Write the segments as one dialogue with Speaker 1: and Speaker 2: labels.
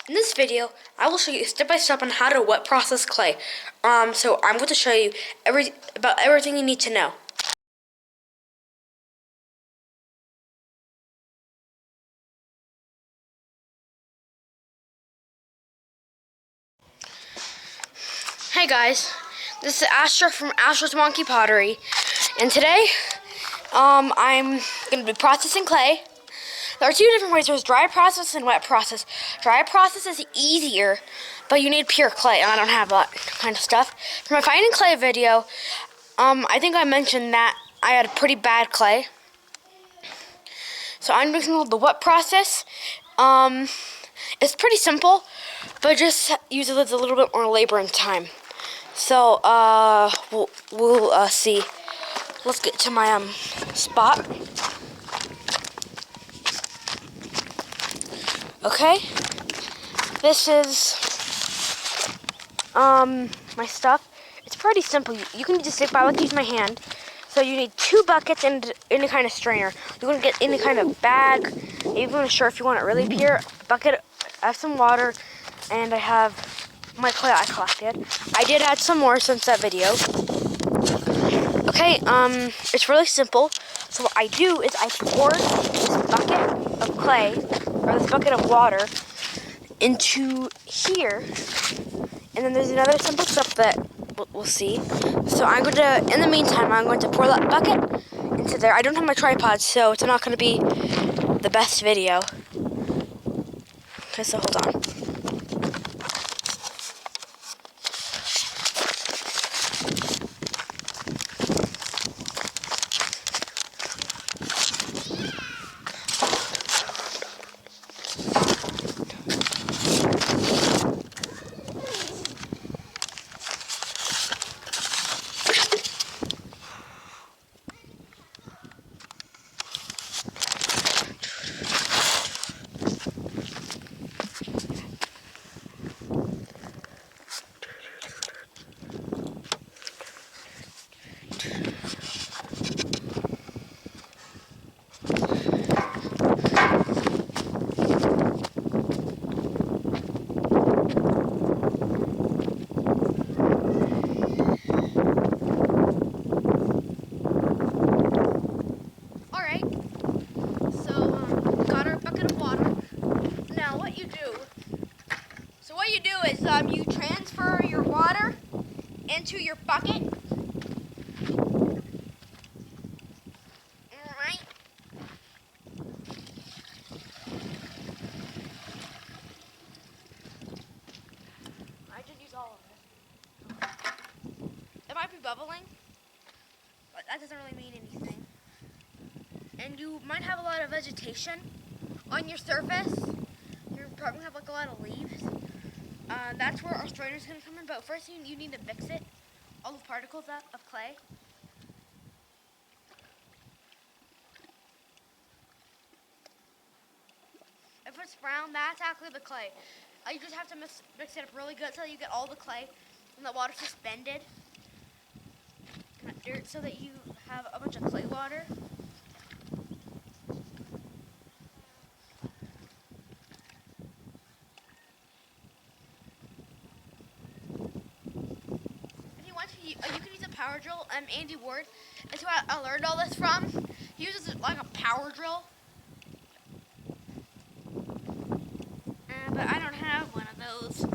Speaker 1: In this video, I will show you step by step on how to wet process clay. So I'm going to show you about everything you need to know. Hey guys, this is Astra from Astra's Monkey Pottery, and today, I'm going to be processing clay. There are two different ways. There's dry process and wet process. Dry process is easier, but you need pure clay, and I don't have that kind of stuff. For my finding clay video, I think I mentioned that I had pretty bad clay. So I'm doing something called the wet process. It's pretty simple, but just uses a little bit more labor and time. So we'll see. Let's get to my spot. Okay, this is my stuff. It's pretty simple. You can just I like to use my hand. So you need 2 buckets and any kind of strainer. You want to get any kind of bag, even if you want it really pure. Bucket. I have some water, and I have my clay I collected. I did add some more since that video. Okay, it's really simple. So what I do is I pour this bucket of clay, or this bucket of water, into here. And then there's another simple step that we'll see. So I'm going to, in the meantime, I'm going to pour that bucket into there. I don't have my tripod, so it's not going to be the best video. Okay, so hold on. What you do is you transfer your water into your bucket. Alright. I did use all of it. It might be bubbling, but that doesn't really mean anything. And you might have a lot of vegetation on your surface. You're probably gonna have like a lot of leaves. That's where our strainer is going to come in, but first you need to mix it, all the particles of clay. If it's brown, that's actually the clay. You just have to mix it up really good so you get all the clay and the water suspended. Not dirt, so that you have a bunch of clay water. You can use a power drill. Andy Ward is who I learned all this from. He uses it like a power drill. But I don't have one of those.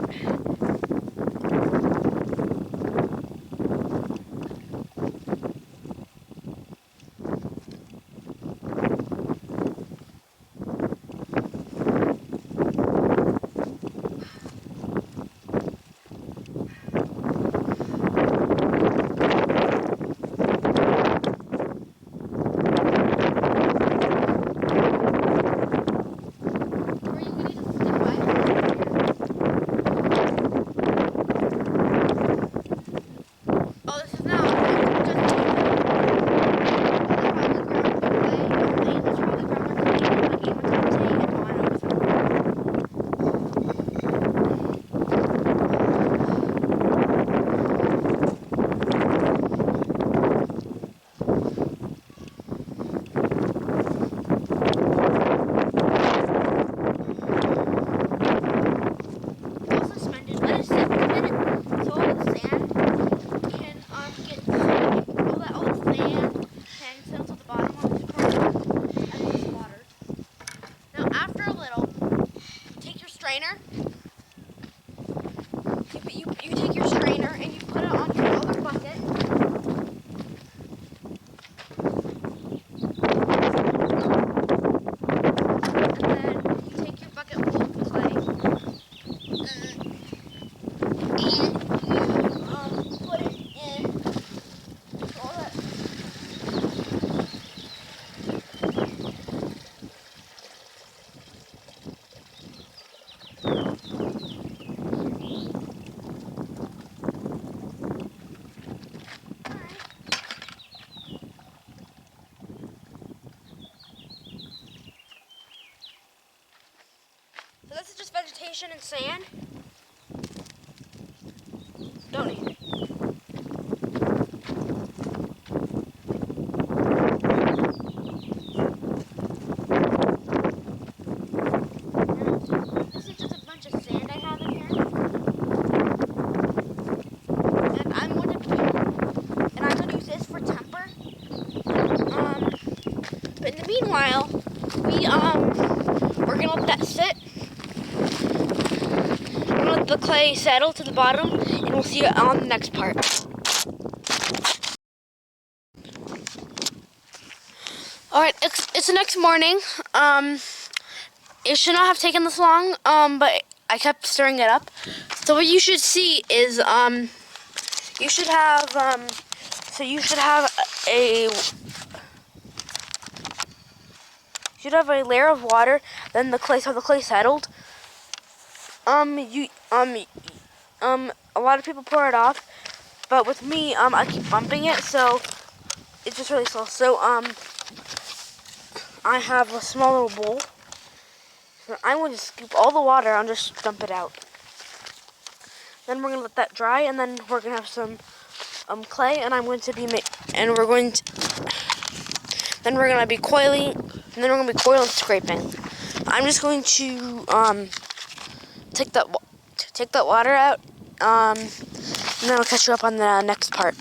Speaker 1: strainer. You take your strainer and you put it on your other bucket. And then you take your bucket full of clay. And you put it in all that. So this is just vegetation and sand. Don't eat it. This is just a bunch of sand I have in here. And I'm going to use this for temper. But in the meanwhile, we're gonna let that sit. We're gonna let the clay settle to the bottom, and we'll see it on the next part. All right, it's the next morning. It should not have taken this long, but I kept stirring it up. So what you should see is you should have a layer of water, then the clay, so the clay settled. A lot of people pour it off, but with me, I keep bumping it, so it's just really slow. So, I have a small little bowl. So I'm going to scoop all the water and just dump it out. Then we're gonna let that dry, and then we're gonna have some clay, and I'm going to be then we're gonna be coiling, and then we're gonna be coiling and scraping. I'm just going to take that water out, and then I'll catch you up on the next part.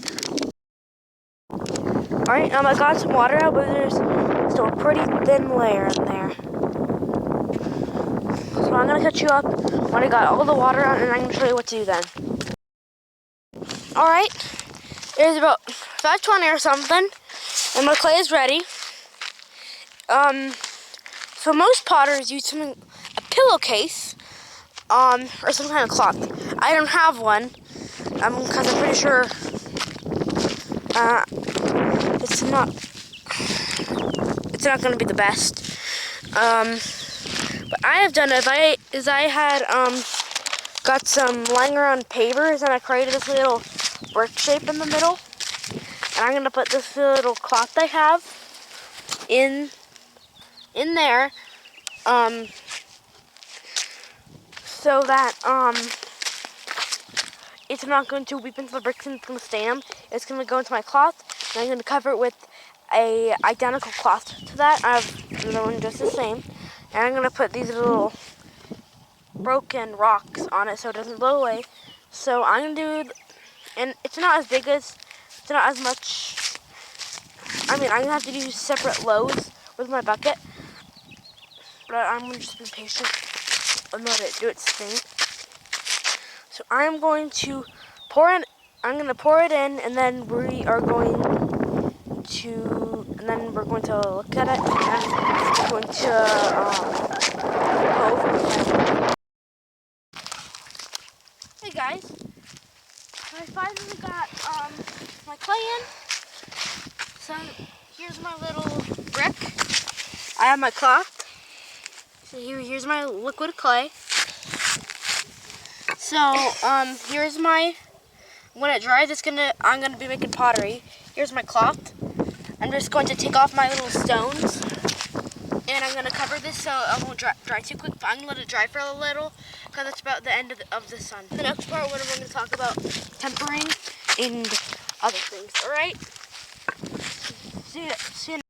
Speaker 1: All right, I got some water out, but there's still a pretty thin layer in there. So I'm gonna catch you up when I got all the water out, and I'm gonna show you what to do then. All right, it's about 5:20 or something, and my clay is ready. So most potters use a pillowcase, or some kind of cloth. I don't have one, because I'm pretty sure it's not going to be the best. But I have done it. I had got some lying around pavers, and I created this little brick shape in the middle. And I'm going to put this little cloth I have in there, so that it's not going to weep into the bricks and it's going to stain them. It's going to go into my cloth, and I'm going to cover it with a identical cloth to that. I have another one just the same, and I'm going to put these little broken rocks on it so it doesn't blow away. So I'm going to do, and it's not as much. I mean, I'm going to have to do separate loads with my bucket, but I'm going to just be patient and let it do its thing. So I'm going to pour it in, and then we're going to look at it, and we're going to go over it. Hey guys, I finally got my clay in. So here's my little brick. I have my cloth. So here's my liquid clay. So here's my, when it dries, I'm gonna be making pottery. Here's my cloth. I'm just going to take off my little stones, and I'm gonna cover this so it won't dry too quick. But I'm gonna let it dry for a little, because it's about the end of the sun. The next part, we're gonna talk about tempering and other things. All right. See you.